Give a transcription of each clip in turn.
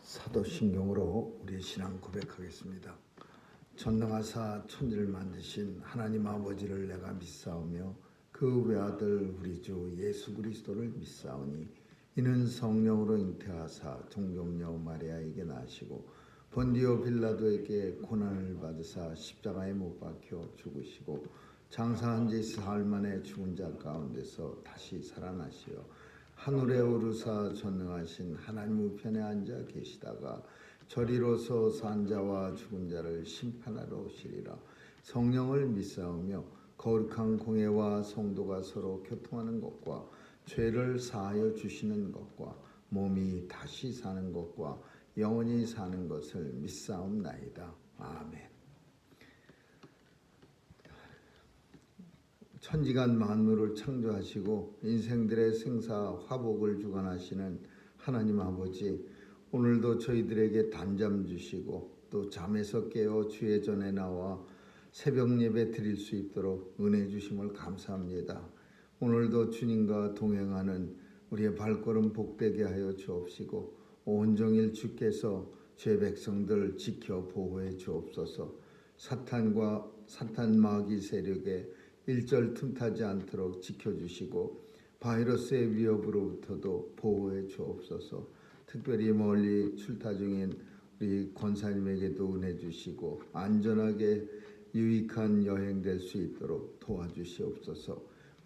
사도신경으로 우리 신앙 고백하겠습니다. 전능하사 천지를 만드신 하나님 아버지를 내가 믿사오며 그 외아들 우리 주 예수 그리스도를 믿사오니 이는 성령으로 잉태하사 동정녀 마리아에게 나시고 본디오 빌라도에게 고난을 받으사 십자가에 못 박혀 죽으시고 장사한 지 사흘 만에 죽은 자 가운데서 다시 살아나시어 하늘에 오르사 전능하신 하나님 우편에 앉아 계시다가 저리로서 산 자와 죽은 자를 심판하러 오시리라. 성령을 믿사오며 거룩한 공회와 성도가 서로 교통하는 것과 죄를 사하여 주시는 것과 몸이 다시 사는 것과 영원히 사는 것을 믿사옵나이다. 아멘. 천지간 만물을 창조하시고 인생들의 생사 화복을 주관하시는 하나님 아버지, 오늘도 저희들에게 단잠 주시고 또 잠에서 깨어 주의 전에 나와 새벽 예배 드릴 수 있도록 은혜 주심을 감사합니다. 오늘도 주님과 동행하는 우리의 발걸음 복되게 하여 주옵시고 온종일 주께서 죄 백성들 지켜 보호해 주옵소서. 사탄 마귀 세력에 일절 틈타지 않도록 지켜주시고 바이러스의 위협으로부터도 보호해 주옵소서. 특별히 멀리 출타 중인 우리 권사님에게도 은혜 주시고 안전하게 유익한 여행 될 수 있도록 도와주시옵소서.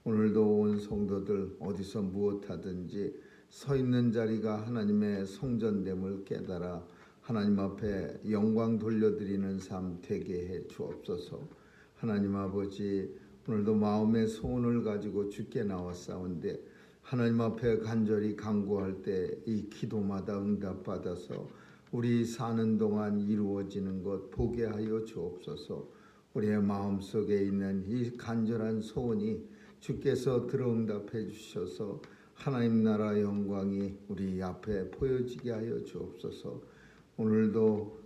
오늘도 온 성도들 어디서 무엇하든지 서 있는 자리가 하나님의 성전됨을 깨달아 하나님 앞에 영광 돌려드리는 삶 되게 해 주옵소서. 하나님 아버지, 오늘도 마음의 소원을 가지고 주께 나왔사온데 하나님 앞에 간절히 간구할 때 이 기도마다 응답받아서 우리 사는 동안 이루어지는 것 보게 하여 주옵소서. 우리의 마음속에 있는 이 간절한 소원이 주께서 들어응답해 주셔서 하나님 나라 영광이 우리 앞에 보여지게 하여 주옵소서. 오늘도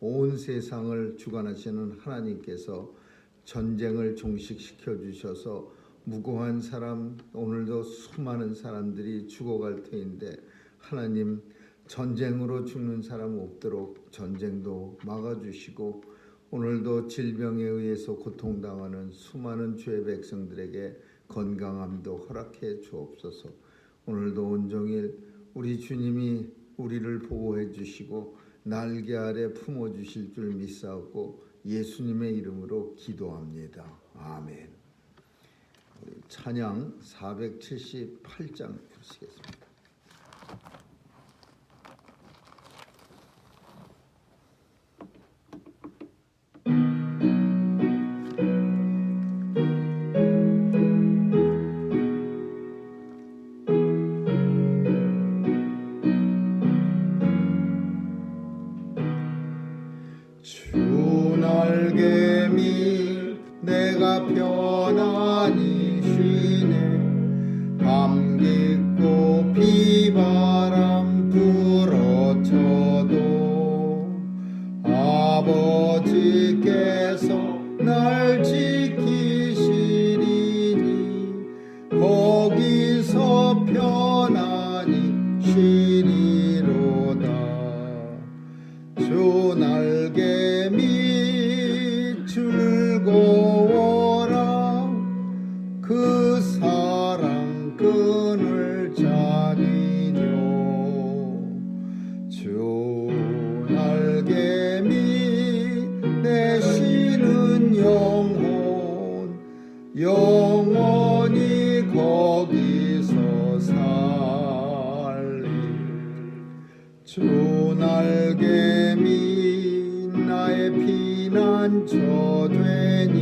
온 세상을 주관하시는 하나님께서 전쟁을 종식시켜 주셔서 무고한 사람, 오늘도 수많은 사람들이 죽어갈 터인데 하나님, 전쟁으로 죽는 사람 없도록 전쟁도 막아주시고 오늘도 질병에 의해서 고통당하는 수많은 주의 백성들에게 건강함도 허락해 주옵소서. 오늘도 온종일 우리 주님이 우리를 보호해 주시고 날개 아래 품어 주실 줄 믿사오고 예수님의 이름으로 기도합니다. 아멘. 우리 찬양 478장 부르시겠습니다. 날개미 내가 편안히 쉬네. 밤 깊고 비바람 불어쳐도 아버지께서 날 지키시리니 거기서 편안히 쉬리로다. 주 날개미 즐거워라. 그 사랑 끈을 짜니뇨. 주 날개미 내 쉬는 영혼 영원히 거기서 살리. 주 날개미 나의 피난처 되니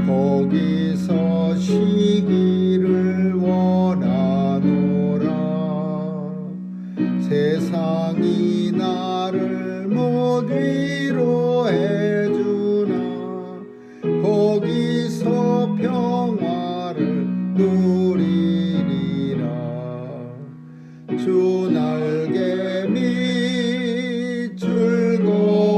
거기서 쉬기를 원하노라. 세상이 나를 못 위로해 주나 거기서 평화를 누리리라. 주 날개미 즐거워라.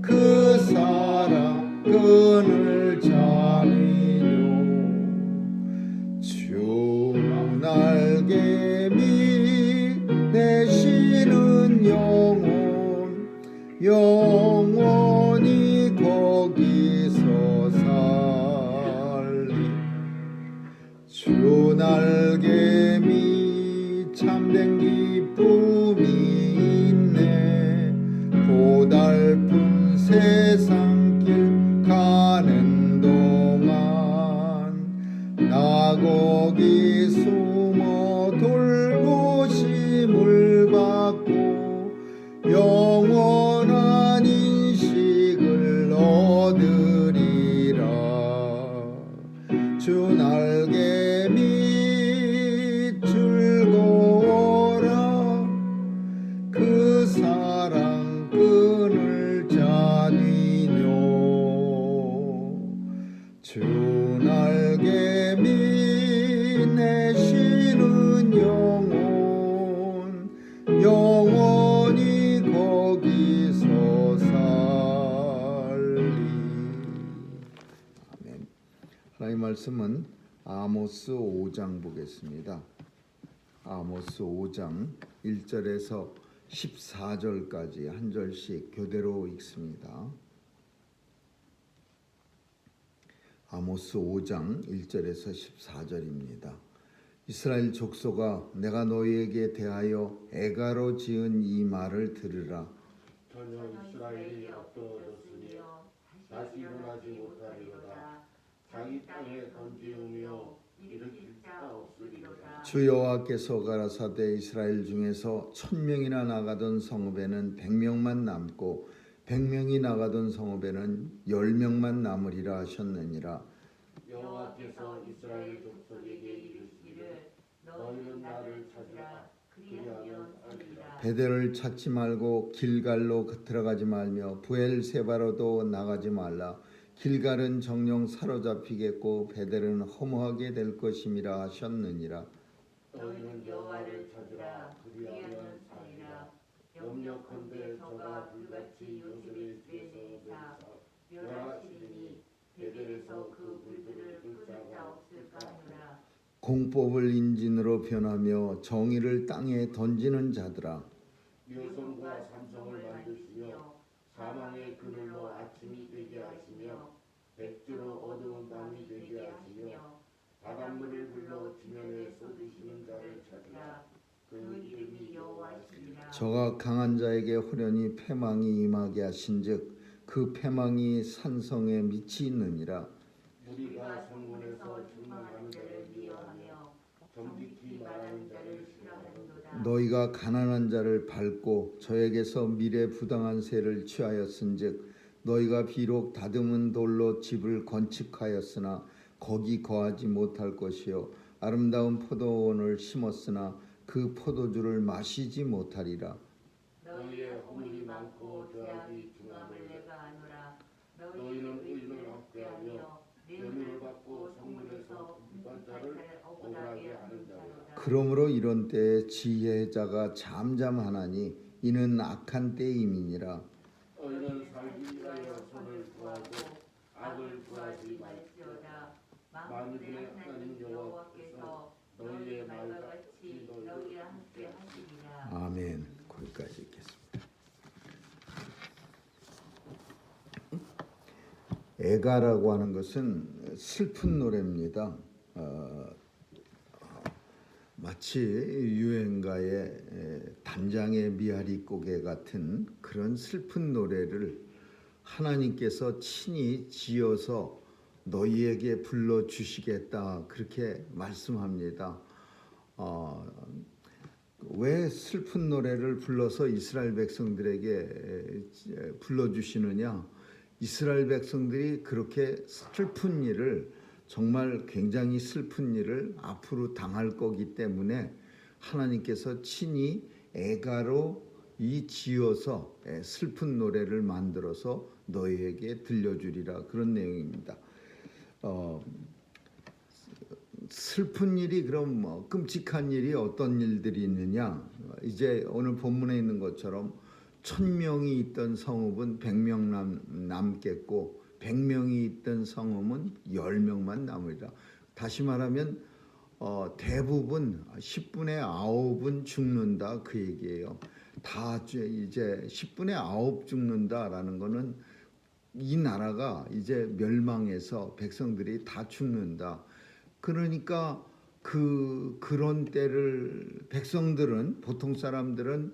그 사랑 끈을 짜니뇨. 주 날개미 내 영원히 거기서 살리. 주 날개미 참된 기쁨이 있네. 고달픈 세상길 가는 동안 나 거기 숨어 돌보심을 받고 영원한 인식을 얻으리라. 주 날개 밑 즐거워라. 그 사랑 끊을 자니뇨. 주 날개 밑 내쉬는 영혼 영원히 거기서 살리. 아멘. 하나님 말씀은 아모스 5장 보겠습니다. 아모스 5장 1절에서 14절까지 한 절씩 교대로 읽습니다. 아모스 5장 1절에서 14절입니다. 이스라엘 족속아, 내가 너희에게 대하여 애가로 지은 이 말을 들으라. 전혀 이스라엘이 엎드러졌으며 다시 일어나지 못하리로다. 자기 땅에 던지우며 일으킬 자 없으리로다. 주 여호와께서 가라사대 이스라엘 중에서 1000명이나 나가던 성읍에는 100명만 남고 100명이 나가던 성읍에는 10명만 남으리라 하셨느니라. 여호와께서 이스라엘 족속에게 이르시기를 너희는 나를 찾으라. 그리하면 알리라. 베델을 찾지 말고 길갈로 들어가지 말며 부엘세바로도 나가지 말라. 길갈은 정령 사로잡히겠고 베델은 허무하게 될 것임이라 하셨느니라. 너희는 여호와를 찾으라. 그리하면 살리라. 염려컨대 저가 불같이 요셉의 집에서 멸하시리니 베델에서 그 불들을 끌 자가 없을까 하노라. 공법을 인진으로 변하며 정의를 땅에 던지는 자들아, 묘성과 삼성을 만드시며 사망의 그늘로 아침이 되게 하시며 백주로 어두운 밤이 되게 하시며 바닷물을 불러 지면에 쏟으시는 자를 찾으라. 그 이름이 여호와시니라. 저가 강한 자에게 호련히 패망이 임하게 하신즉 그 패망이 산성에 미치 있느니라. 우리가 성문에서 충만하는 자를 미워하며 정직히 말하는 자를 싫어하는도다. 너희가 가난한 자를 밟고 저에게서 미래 부당한 세를 취하였은즉 너희가 비록 다듬은 돌로 집을 건축하였으나 거기 거하지 못할 것이요 아름다운 포도원을 심었으나 그 포도주를 마시지 못하리라. 너희의 허물이 많고 죄악이 중함을 내가 아노라. 너희는 의인을 학대하며 뇌물을 받고 성문에서 분반자를 억울하게 하는 자로다. 그러므로 이런 때에 지혜자가 잠잠하나니 이는 악한 때임이니라. 너희는 살기 위하여 선을 구하고 악을 구하지 말지어다. 만군의 하나님 여호와께서 너희의 말과 같이 너희와 함께 하시리라. 아멘. 거기까지 읽겠습니다. 애가라고 하는 것은 슬픈 노래입니다. 마치 유행가의 단장의 미아리 고개 같은 그런 슬픈 노래를 하나님께서 친히 지어서 너희에게 불러주시겠다 그렇게 말씀합니다. 왜 슬픈 노래를 불러서 이스라엘 백성들에게 불러주시느냐? 이스라엘 백성들이 그렇게 슬픈 일을 정말 굉장히 슬픈 일을 앞으로 당할 거기 때문에 하나님께서 친히 애가로 지어서 슬픈 노래를 만들어서 너희에게 들려주리라 그런 내용입니다. 슬픈 일이 그럼 뭐 끔찍한 일이 어떤 일들이 있느냐? 이제 오늘 본문에 있는 것처럼 1000명이 있던 성읍은 100명 남겠고 100명이 있던 성읍은 10명만 남으리라. 다시 말하면 대부분 10분의 9은 죽는다 그 얘기예요. 다 이제 10분의 9 죽는다라는 거는 이 나라가 이제 멸망해서 백성들이 다 죽는다. 그러니까 그런 때를 백성들은, 보통 사람들은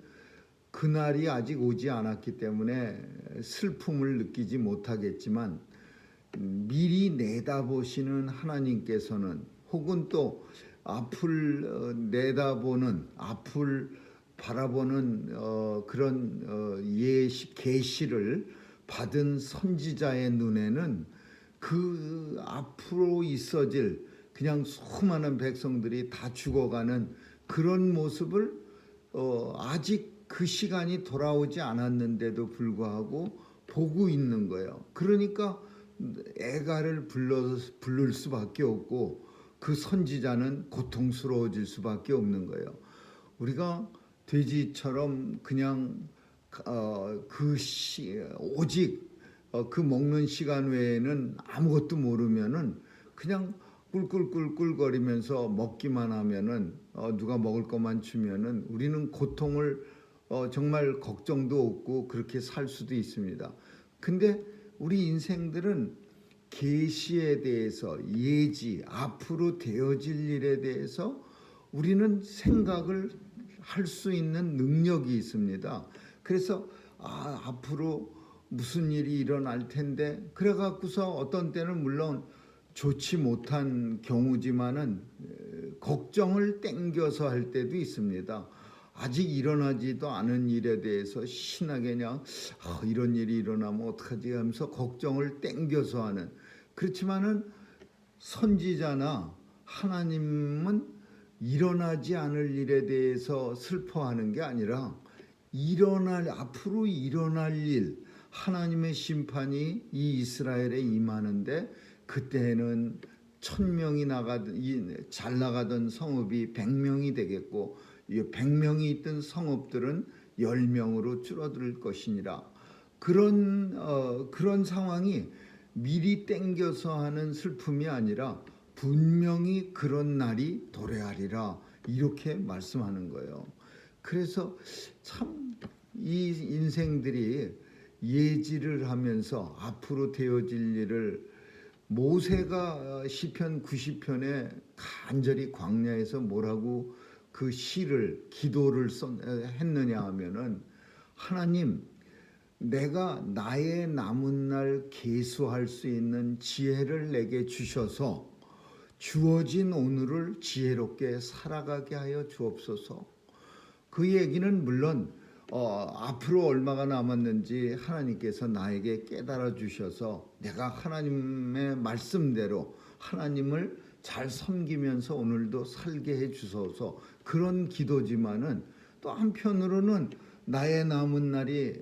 그날이 아직 오지 않았기 때문에 슬픔을 느끼지 못하겠지만, 미리 내다보시는 하나님께서는, 혹은 또 앞을 내다보는, 앞을 바라보는 그런 계시를 받은 선지자의 눈에는 그 앞으로 있어질 그냥 수많은 백성들이 다 죽어가는 그런 모습을 아직 그 시간이 돌아오지 않았는데도 불구하고 보고 있는 거예요. 그러니까 애가를 부를 수밖에 없고, 그 선지자는 고통스러워질 수밖에 없는 거예요. 우리가 돼지처럼 그냥 오직 그 먹는 시간 외에는 아무것도 모르면은 그냥 꿀꿀꿀꿀거리면서 먹기만 하면은, 누가 먹을 것만 주면은 우리는 고통을 정말 걱정도 없고 그렇게 살 수도 있습니다. 근데 우리 인생들은 계시에 대해서, 예지, 앞으로 되어질 일에 대해서 우리는 생각을 할 수 있는 능력이 있습니다. 그래서 앞으로 무슨 일이 일어날 텐데, 그래 갖고서 어떤 때는 물론 좋지 못한 경우지만은 걱정을 땡겨서 할 때도 있습니다. 아직 일어나지도 않은 일에 대해서 신나게 그냥 이런 일이 일어나면 어떡하지 하면서 걱정을 땡겨서 하는. 그렇지만은 선지자나 하나님은 일어나지 않을 일에 대해서 슬퍼하는 게 아니라 앞으로 일어날 일, 하나님의 심판이 이 이스라엘에 임하는데, 그때는 1000명이 잘 나가던 성읍이 100명이 되겠고, 100명이 있던 성읍들은 10명으로 줄어들 것이니라. 그런 상황이 미리 땡겨서 하는 슬픔이 아니라 분명히 그런 날이 도래하리라, 이렇게 말씀하는 거예요. 그래서 참 이 인생들이 예지를 하면서 앞으로 되어질 일을, 모세가 시편 90편에 간절히 광야에서 뭐라고 그 기도를 했느냐 하면은, 하나님, 내가 나의 남은 날 계수할 수 있는 지혜를 내게 주셔서 주어진 오늘을 지혜롭게 살아가게 하여 주옵소서. 그 얘기는 물론 앞으로 얼마가 남았는지 하나님께서 나에게 깨달아 주셔서 내가 하나님의 말씀대로 하나님을 잘 섬기면서 오늘도 살게 해 주소서, 그런 기도지만은, 또 한편으로는 나의 남은 날이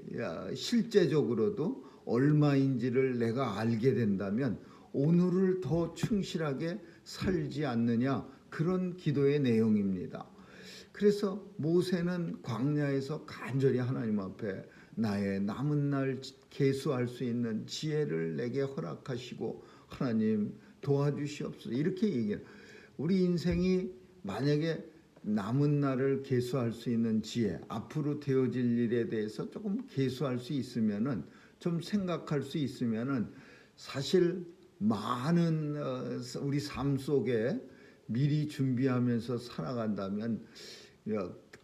실제적으로도 얼마인지를 내가 알게 된다면 오늘을 더 충실하게 살지 않느냐, 그런 기도의 내용입니다. 그래서 모세는 광야에서 간절히 하나님 앞에 나의 남은 날 계수할 수 있는 지혜를 내게 허락하시고 하나님 도와주시옵소서, 이렇게 얘기해요. 우리 인생이 만약에 남은 날을 계수할 수 있는 지혜, 앞으로 되어질 일에 대해서 조금 계수할 수 있으면은, 좀 생각할 수 있으면은, 사실 많은 우리 삶 속에 미리 준비하면서 살아간다면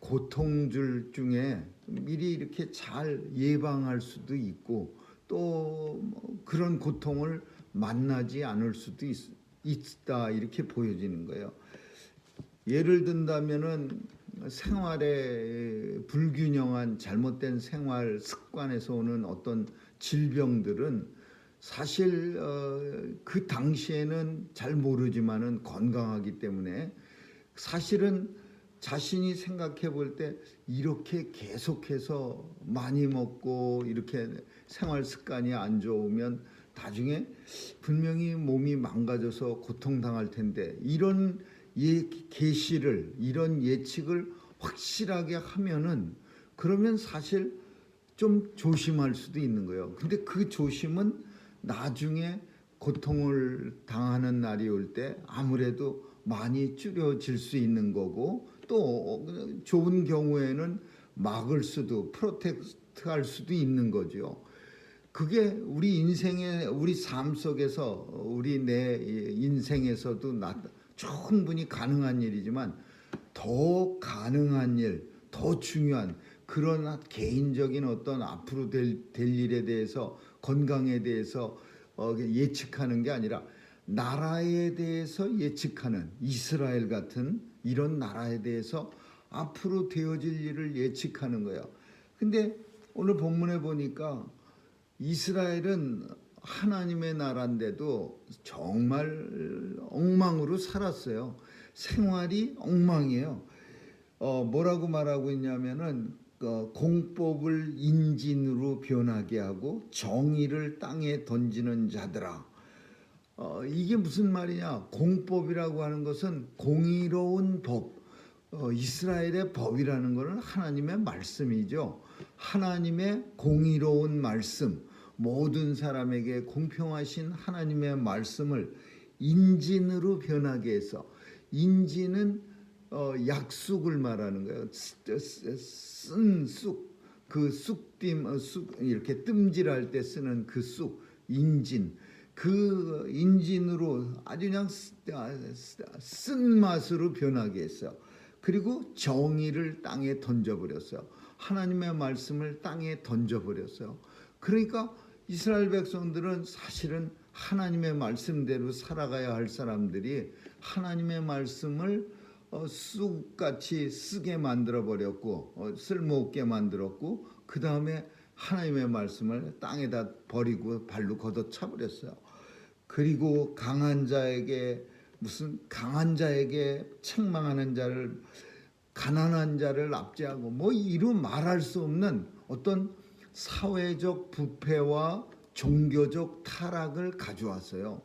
고통들 중에 미리 이렇게 잘 예방할 수도 있고, 또 그런 고통을 만나지 않을 수도 있다, 이렇게 보여지는 거예요. 예를 든다면은 생활에 불균형한 잘못된 생활 습관에서 오는 어떤 질병들은 사실 그 당시에는 잘 모르지만은 건강하기 때문에, 사실은 자신이 생각해 볼 때 이렇게 계속해서 많이 먹고 이렇게 생활 습관이 안 좋으면 나중에 분명히 몸이 망가져서 고통당할 텐데, 이런 계시를, 이런 예측을 확실하게 하면은, 그러면 사실 좀 조심할 수도 있는 거예요. 근데 그 조심은 나중에 고통을 당하는 날이 올 때 아무래도 많이 줄여질 수 있는 거고, 또 좋은 경우에는 막을 수도 프로텍트할 수도 있는 거죠. 그게 우리 인생의 우리 삶 속에서 우리 내 인생에서도 충분히 가능한 일이지만 더 가능한 일, 더 중요한 그런 개인적인 어떤 앞으로 될 일에 대해서 건강에 대해서 예측하는 게 아니라 나라에 대해서 예측하는 이스라엘 같은 이런 나라에 대해서 앞으로 되어질 일을 예측하는 거예요. 근데 오늘 본문에 보니까 이스라엘은 하나님의 나라인데도 정말 엉망으로 살았어요. 생활이 엉망이에요. 뭐라고 말하고 있냐면은 공법을 인진으로 변하게 하고 정의를 땅에 던지는 자들아. 이게 무슨 말이냐? 공법이라고 하는 것은 공의로운 법. 이스라엘의 법이라는 것은 하나님의 말씀이죠. 하나님의 공의로운 말씀, 모든 사람에게 공평하신 하나님의 말씀을 인진으로 변하게 해서, 인진은 약속을 말하는 거예요. 쓴 쑥, 그 쑥김, 이렇게 뜸질할 때 쓰는 그 쑥, 인진. 그 인진으로 아주 그냥 쓴 맛으로 변하게 했어요. 그리고 정의를 땅에 던져버렸어요. 하나님의 말씀을 땅에 던져버렸어요. 그러니까 이스라엘 백성들은 사실은 하나님의 말씀대로 살아가야 할 사람들이 하나님의 말씀을 쑥같이 쓰게 만들어버렸고 쓸모없게 만들었고 그 다음에 하나님의 말씀을 땅에다 버리고 발로 걷어차버렸어요. 그리고 강한 자에게 책망하는 자를, 가난한 자를 압제하고 뭐 이루 말할 수 없는 어떤 사회적 부패와 종교적 타락을 가져왔어요.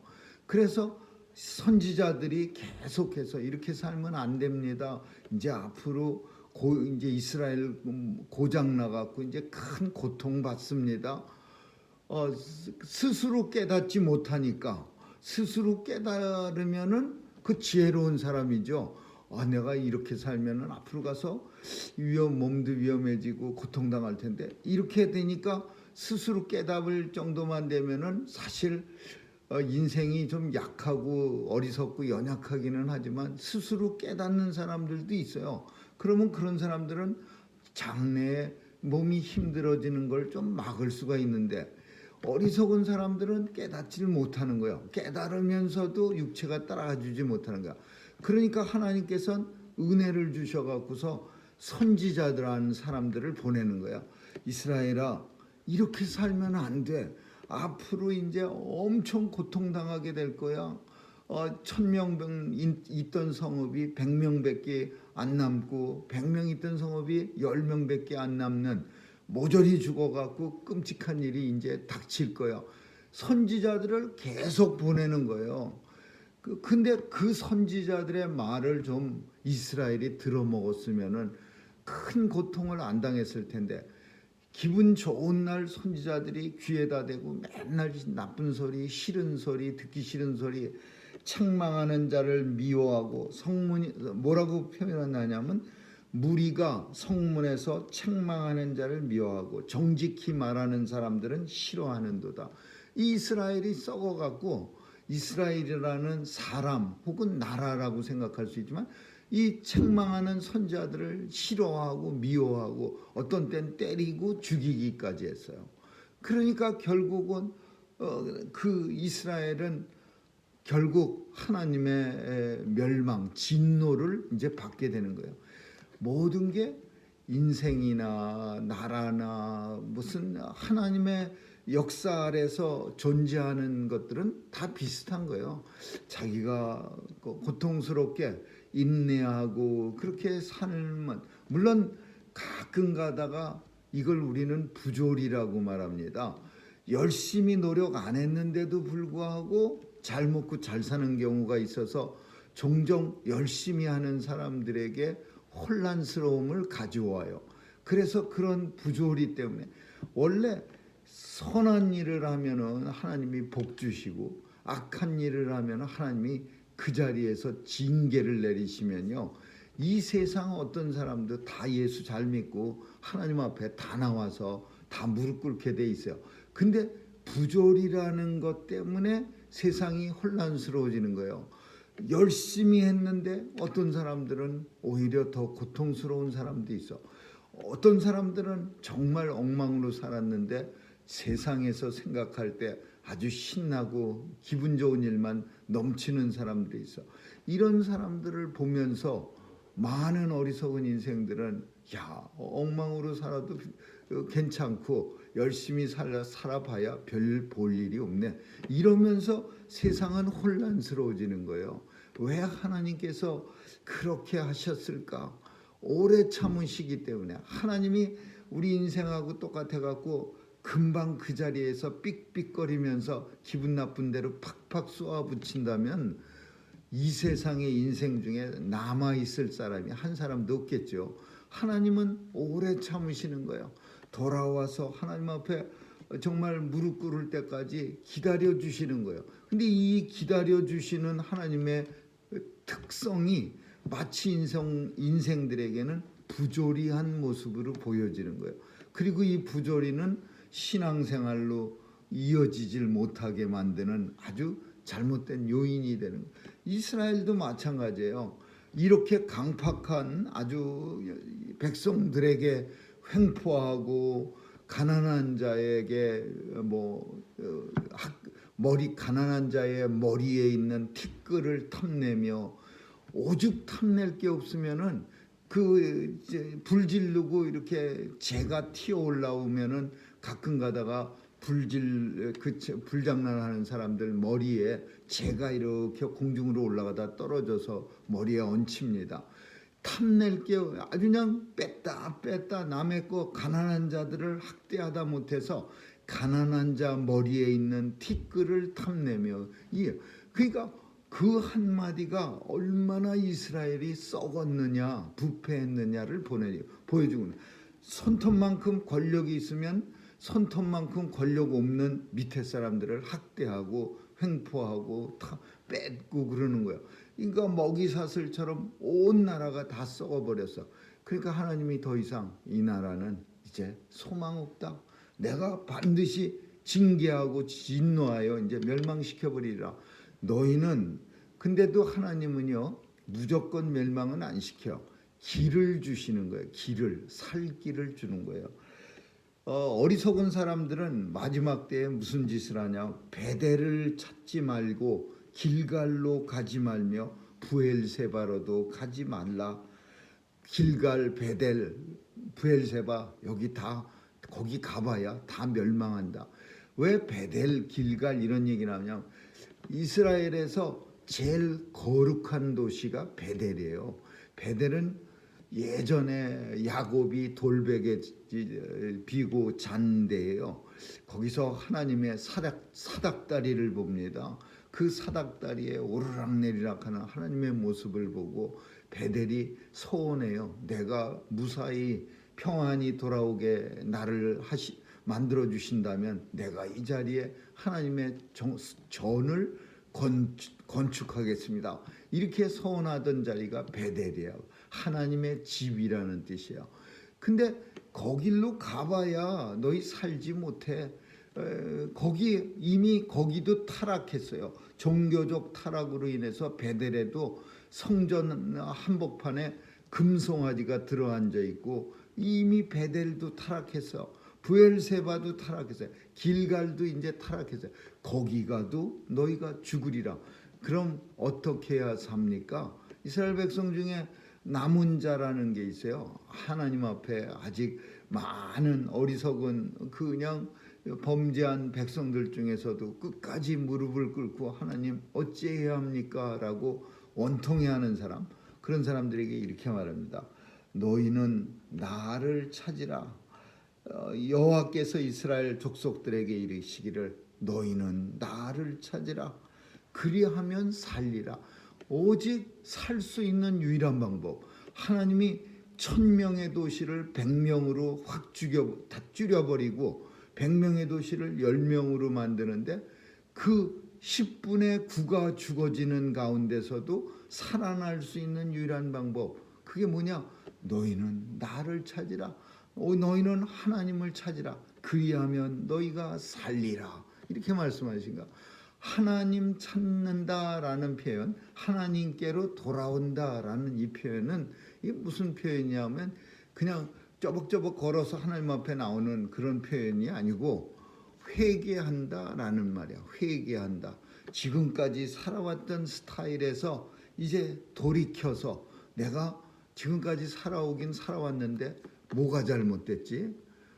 그래서 선지자들이 계속해서 이렇게 살면 안 됩니다. 이제 앞으로 이제 이스라엘 고장 나갖고 이제 큰 고통 받습니다. 스스로 깨닫지 못하니까, 스스로 깨달으면은 그 지혜로운 사람이죠. 내가 이렇게 살면은 앞으로 가서 몸도 위험해지고 고통당할 텐데, 이렇게 되니까 스스로 깨닫을 정도만 되면은 사실 인생이 좀 약하고 어리석고 연약하기는 하지만 스스로 깨닫는 사람들도 있어요. 그러면 그런 사람들은 장래에 몸이 힘들어지는 걸 좀 막을 수가 있는데, 어리석은 사람들은 깨닫지를 못하는 거예요. 깨달으면서도 육체가 따라가주지 못하는 거야. 그러니까 하나님께서는 은혜를 주셔갖고서 선지자들하는 사람들을 보내는 거야. 이스라엘아, 이렇게 살면 안 돼. 앞으로 이제 엄청 고통당하게 될 거야. 1000명 있던 성읍이 100명밖에 안 남고, 100명 있던 성읍이 10명밖에 안 남는, 모조리 죽어갖고 끔찍한 일이 이제 닥칠 거야. 선지자들을 계속 보내는 거예요. 근데 그 선지자들의 말을 좀 이스라엘이 들어먹었으면은 큰 고통을 안 당했을 텐데, 기분 좋은 날 선지자들이 귀에다 대고 맨날 나쁜 소리, 싫은 소리, 듣기 싫은 소리, 책망하는 자를 미워하고, 성문이 뭐라고 표현하냐면 무리가 성문에서 책망하는 자를 미워하고 정직히 말하는 사람들은 싫어하는도다. 이 이스라엘이 썩어갖고, 이스라엘이라는 사람 혹은 나라라고 생각할 수 있지만 이 책망하는 선지자들을 싫어하고 미워하고 어떤 땐 때리고 죽이기까지 했어요. 그러니까 결국은 그 이스라엘은 결국 하나님의 멸망, 진노를 이제 받게 되는 거예요. 모든 게 인생이나 나라나 무슨 하나님의 역사 아래서 존재하는 것들은 다 비슷한 거예요. 자기가 고통스럽게 인내하고 그렇게 살면, 물론 가끔 가다가 이걸 우리는 부조리라고 말합니다. 열심히 노력 안 했는데도 불구하고 잘 먹고 잘 사는 경우가 있어서 종종 열심히 하는 사람들에게 혼란스러움을 가져와요. 그래서 그런 부조리 때문에, 원래 선한 일을 하면은 하나님이 복 주시고 악한 일을 하면 하나님이 그 자리에서 징계를 내리시면요, 이 세상 어떤 사람도 다 예수 잘 믿고 하나님 앞에 다 나와서 다 무릎 꿇게 돼 있어요. 근데 부조리라는 것 때문에 세상이 혼란스러워지는 거예요. 열심히 했는데 어떤 사람들은 오히려 더 고통스러운 사람도 있어. 어떤 사람들은 정말 엉망으로 살았는데 세상에서 생각할 때 아주 신나고 기분 좋은 일만 넘치는 사람들이 있어. 이런 사람들을 보면서 많은 어리석은 인생들은 야, 엉망으로 살아도 괜찮고 열심히 살아봐야 별 볼 일이 없네. 이러면서 세상은 혼란스러워지는 거예요. 왜 하나님께서 그렇게 하셨을까? 오래 참으시기 때문에. 하나님이 우리 인생하고 똑같아 갖고 금방 그 자리에서 삑삑거리면서 기분 나쁜 대로 팍팍 쏘아붙인다면 이 세상의 인생 중에 남아있을 사람이 한 사람도 없겠죠. 하나님은 오래 참으시는 거예요. 돌아와서 하나님 앞에 정말 무릎 꿇을 때까지 기다려 주시는 거예요. 근데 이 기다려 주시는 하나님의 특성이 마치 인생들에게는 부조리한 모습으로 보여지는 거예요. 그리고 이 부조리는 신앙생활로 이어지질 못하게 만드는 아주 잘못된 요인이 되는 거예요. 이스라엘도 마찬가지예요. 이렇게 강팍한 아주 백성들에게 횡포하고 가난한 자에게 가난한 자의 머리에 있는 티끌을 탐내며 오죽 탐낼 게 없으면은 불 지르고 이렇게 재가 튀어 올라오면은 가끔 가다가 불장난하는 사람들 머리에 재가 이렇게 공중으로 올라가다 떨어져서 머리에 얹힙니다. 탐낼 게 아주 그냥 뺐다 남의 거 가난한 자들을 학대하다 못해서 가난한 자 머리에 있는 티끌을 탐내며 그러니까 그 한마디가 얼마나 이스라엘이 썩었느냐 부패했느냐를 보여주고 손톱만큼 권력이 있으면 손톱만큼 권력 없는 밑에 사람들을 학대하고 횡포하고 뺏고 그러는 거예요. 그러니까 먹이사슬처럼 온 나라가 다 썩어버렸어. 그러니까 하나님이 더 이상 이 나라는 이제 소망 없다. 내가 반드시 징계하고 진노하여 이제 멸망시켜버리라. 너희는 근데도 하나님은요 무조건 멸망은 안 시켜. 길을 주시는 거예요. 살 길을 주는 거예요. 어리석은 사람들은 마지막 때에 무슨 짓을 하냐. 베델을 찾지 말고 길갈로 가지 말며 부엘세바로도 가지 말라. 길갈, 베델, 부엘세바 여기 다 거기 가봐야 다 멸망한다. 왜 베델, 길갈 이런 얘기를 하냐. 이스라엘에서 제일 거룩한 도시가 베델이에요. 베델은 예전에 야곱이 돌베개 비고 잔 데예요. 거기서 하나님의 사닥다리를 봅니다. 그 사닥다리에 오르락내리락하는 하나님의 모습을 보고 베델이 소원해요. 내가 무사히 평안히 돌아오게 나를 만들어 주신다면 내가 이 자리에 하나님의 전을 건축하겠습니다. 이렇게 소원하던 자리가 베델이에요. 하나님의 집이라는 뜻이에요. 근데 거길로 가봐야 너희 살지 못해. 거기도 타락했어요. 종교적 타락으로 인해서 베델에도 성전 한복판에 금송아지가 들어앉아 있고 이미 베델도 타락했어. 부엘세바도 타락했어요. 길갈도 이제 타락했어요. 거기 가도 너희가 죽으리라. 그럼 어떻게 해야 삽니까? 이스라엘 백성 중에 남은 자라는 게 있어요. 하나님 앞에 아직 많은 어리석은 그냥 범죄한 백성들 중에서도 끝까지 무릎을 꿇고 하나님 어찌해야 합니까? 라고 원통해하는 사람, 그런 사람들에게 이렇게 말합니다. 너희는 나를 찾으라. 여호와께서 이스라엘 족속들에게 이르시기를 너희는 나를 찾으라. 그리하면 살리라. 오직 살 수 있는 유일한 방법. 하나님이 1000명의 도시를 100명으로 확 줄여버리고 100명의 도시를 10명으로 만드는데 그 10분의 9가 죽어지는 가운데서도 살아날 수 있는 유일한 방법. 그게 뭐냐? 너희는 나를 찾으라. 너희는 하나님을 찾으라. 그리하면 너희가 살리라. 이렇게 말씀하신가? 하나님 찾는다라는 표현, 하나님께로 돌아온다라는 이 표현은 이게 무슨 표현이냐면 그냥 쪼벅쪼벅 걸어서 하나님 앞에 나오는 그런 표현이 아니고 회개한다라는 말이야. 회개한다. 지금까지 살아왔던 스타일에서 이제 돌이켜서 내가 지금까지 살아오긴 살아왔는데 뭐가 잘못됐지?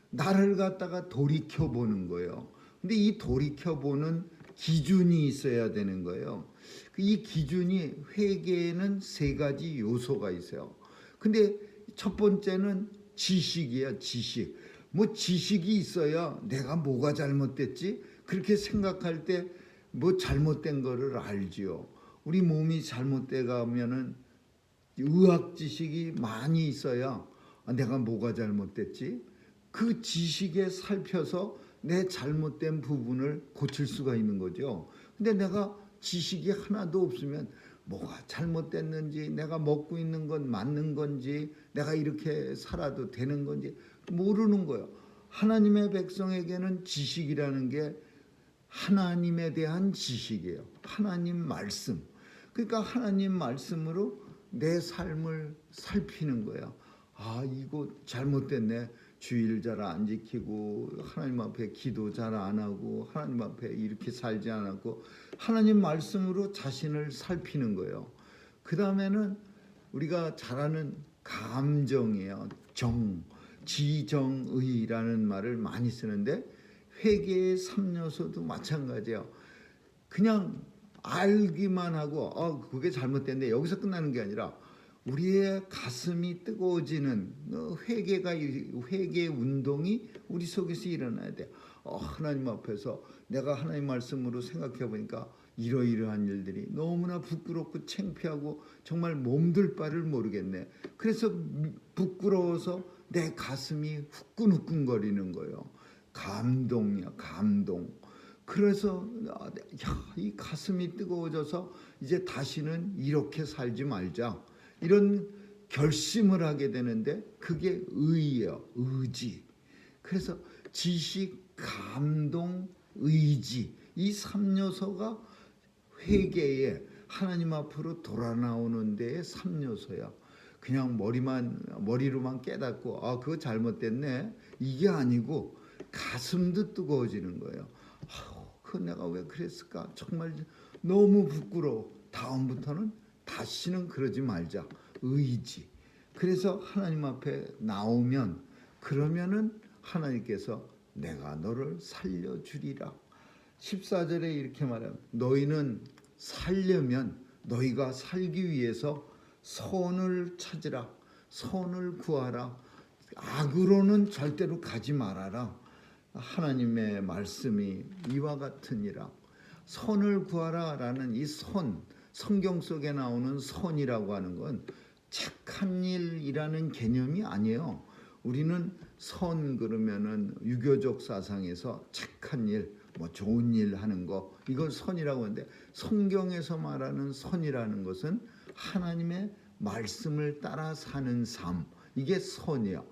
나를 갖다가 돌이켜보는 거예요. 근데 이 돌이켜보는 기준이 있어야 되는 거예요. 이 기준이 회개에는 세 가지 요소가 있어요. 근데 첫 번째는 지식이야, 지식. 뭐 지식이 있어야 내가 뭐가 잘못됐지? 그렇게 생각할 때 뭐 잘못된 거를 알지요. 우리 몸이 잘못돼 가면은 의학 지식이 많이 있어야 내가 뭐가 잘못됐지? 그 지식에 살펴서 내 잘못된 부분을 고칠 수가 있는 거죠. 근데 내가 지식이 하나도 없으면 뭐가 잘못됐는지, 내가 먹고 있는 건 맞는 건지, 내가 이렇게 살아도 되는 건지 모르는 거예요. 하나님의 백성에게는 지식이라는 게 하나님에 대한 지식이에요. 하나님 말씀. 그러니까 하나님 말씀으로 내 삶을 살피는 거예요. 아, 이거 잘못됐네. 주일 잘 안 지키고 하나님 앞에 기도 잘 안 하고 하나님 앞에 이렇게 살지 않았고 하나님 말씀으로 자신을 살피는 거예요. 그 다음에는 우리가 잘 아는 감정이에요. 정, 지정의라는 말을 많이 쓰는데 회개의 3요소도 마찬가지예요. 그냥 알기만 하고 그게 잘못됐는데 여기서 끝나는 게 아니라 우리의 가슴이 뜨거워지는 회개 운동이 우리 속에서 일어나야 돼. 하나님 앞에서 내가 하나님 말씀으로 생각해 보니까 이러이러한 일들이 너무나 부끄럽고 창피하고 정말 몸둘 바를 모르겠네. 그래서 부끄러워서 내 가슴이 후끈후끈거리는 거예요. 감동이야, 감동. 그래서 이 가슴이 뜨거워져서 이제 다시는 이렇게 살지 말자. 이런 결심을 하게 되는데 그게 의예요. 의지. 그래서 지식, 감동, 의지 이 3요소가 회개에 하나님 앞으로 돌아 나오는 데의 3요소야. 그냥 머리로만 깨닫고 그거 잘못됐네 이게 아니고 가슴도 뜨거워지는 거예요. 그 내가 왜 그랬을까? 정말 너무 부끄러워. 다음부터는 다시는 그러지 말자. 의지. 그래서 하나님 앞에 나오면 그러면은 하나님께서 내가 너를 살려주리라. 14절에 이렇게 말해요. 너희는 살려면 너희가 살기 위해서 선을 찾으라. 선을 구하라. 악으로는 절대로 가지 말아라. 하나님의 말씀이 이와 같으니라. 선을 구하라라는 이 선, 성경 속에 나오는 선이라고 하는 건 착한 일이라는 개념이 아니에요. 우리는 선 그러면은 유교적 사상에서 착한 일, 뭐 좋은 일 하는 거 이걸 선이라고 하는데 성경에서 말하는 선이라는 것은 하나님의 말씀을 따라 사는 삶, 이게 선이에요.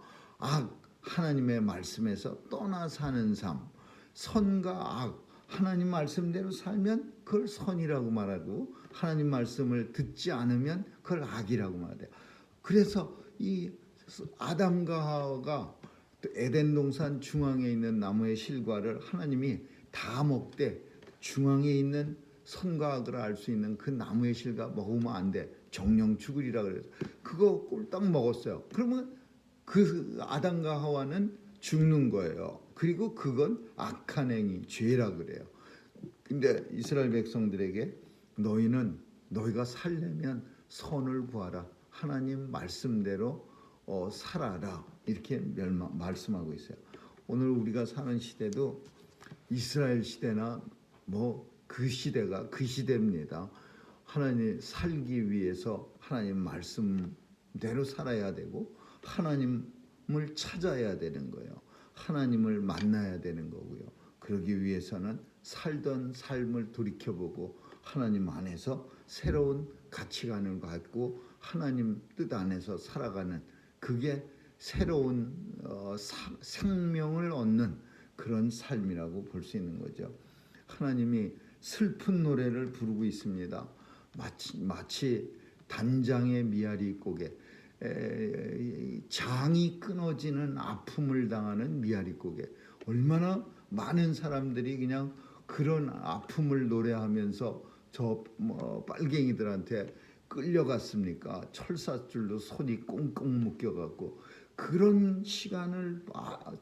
하나님의 말씀에서 떠나 사는 삶, 선과 악, 하나님 말씀대로 살면 그걸 선이라고 말하고 하나님 말씀을 듣지 않으면 그걸 악이라고 말해요. 그래서 이 아담과 하와가 에덴 동산 중앙에 있는 나무의 실과를 하나님이 다 먹되 중앙에 있는 선과 악을 알 수 있는 그 나무의 실과 먹으면 안 돼. 정령 죽으리라 그래서 그거 꼴딱 먹었어요. 그러면 그 아담과 하와는 죽는 거예요. 그리고 그건 악한 행위, 죄라 그래요. 근데 이스라엘 백성들에게 너희가 살려면 선을 구하라. 하나님 말씀대로 살아라. 이렇게 말씀하고 있어요. 오늘 우리가 사는 시대도 이스라엘 시대나 뭐 그 시대가 그 시대입니다. 하나님 살기 위해서 하나님 말씀대로 살아야 되고 하나님을 찾아야 되는 거예요. 하나님을 만나야 되는 거고요. 그러기 위해서는 살던 삶을 돌이켜보고 하나님 안에서 새로운 가치관을 갖고 하나님 뜻 안에서 살아가는 그게 새로운 생명을 얻는 그런 삶이라고 볼 수 있는 거죠. 하나님이 슬픈 노래를 부르고 있습니다. 마치 단장의 미아리 고개, 장이 끊어지는 아픔을 당하는 미아리 고개. 얼마나 많은 사람들이 그냥 그런 아픔을 노래하면서 저 빨갱이들한테 끌려갔습니까? 철사줄로 손이 꽁꽁 묶여갖고 그런 시간을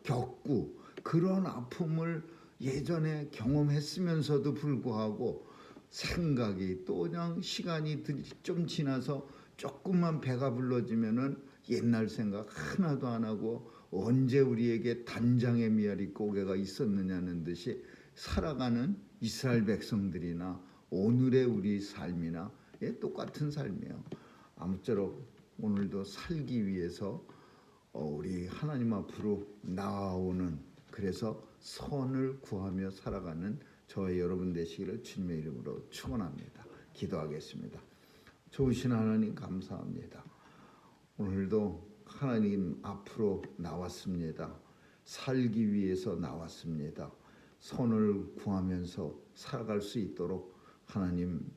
겪고 그런 아픔을 예전에 경험했으면서도 불구하고 생각이 또 그냥 시간이 좀 지나서 조금만 배가 불러지면은 옛날 생각 하나도 안 하고 언제 우리에게 단장의 미아리 고개가 있었느냐는 듯이 살아가는 이스라엘 백성들이나 오늘의 우리 삶이나 똑같은 삶이에요. 아무쪼록 오늘도 살기 위해서 우리 하나님 앞으로 나아오는, 그래서 선을 구하며 살아가는 저와 여러분 되시기를 주님의 이름으로 축원합니다. 기도하겠습니다. 좋으신 하나님 감사합니다. 오늘도 하나님 앞으로 나왔습니다. 살기 위해서 나왔습니다. 선을 구하면서 살아갈 수 있도록 하나님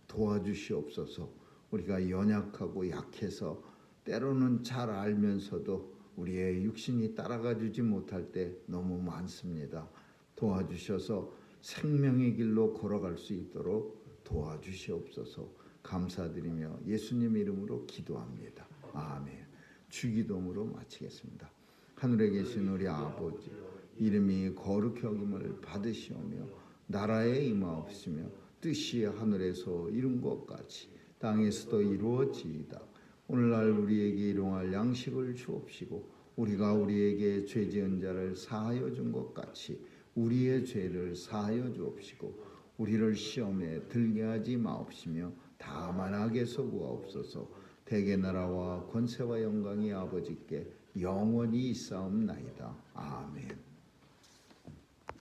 도와주시옵소서. 우리가 연약하고 약해서 때로는 잘 알면서도 우리의 육신이 따라가 주지 못할 때 너무 많습니다. 도와주셔서 생명의 길로 걸어갈 수 있도록 도와주시옵소서. 감사드리며 예수님 이름으로 기도합니다. 아멘. 주기도문으로 마치겠습니다. 하늘에 계신 우리 아버지, 이름이 거룩히 여김을 받으시오며 나라에 임하옵시며 뜻이 하늘에서 이룬 것 같이 땅에서도 이루어지이다. 오늘날 우리에게 일용할 양식을 주옵시고 우리가 우리에게 죄 지은 자를 사하여 준 것 같이 우리의 죄를 사하여 주옵시고 우리를 시험에 들게 하지 마옵시며 다만 악에서 구하옵소서. 대개 나라와 권세와 영광이 아버지께 영원히 있사옵나이다. 아멘.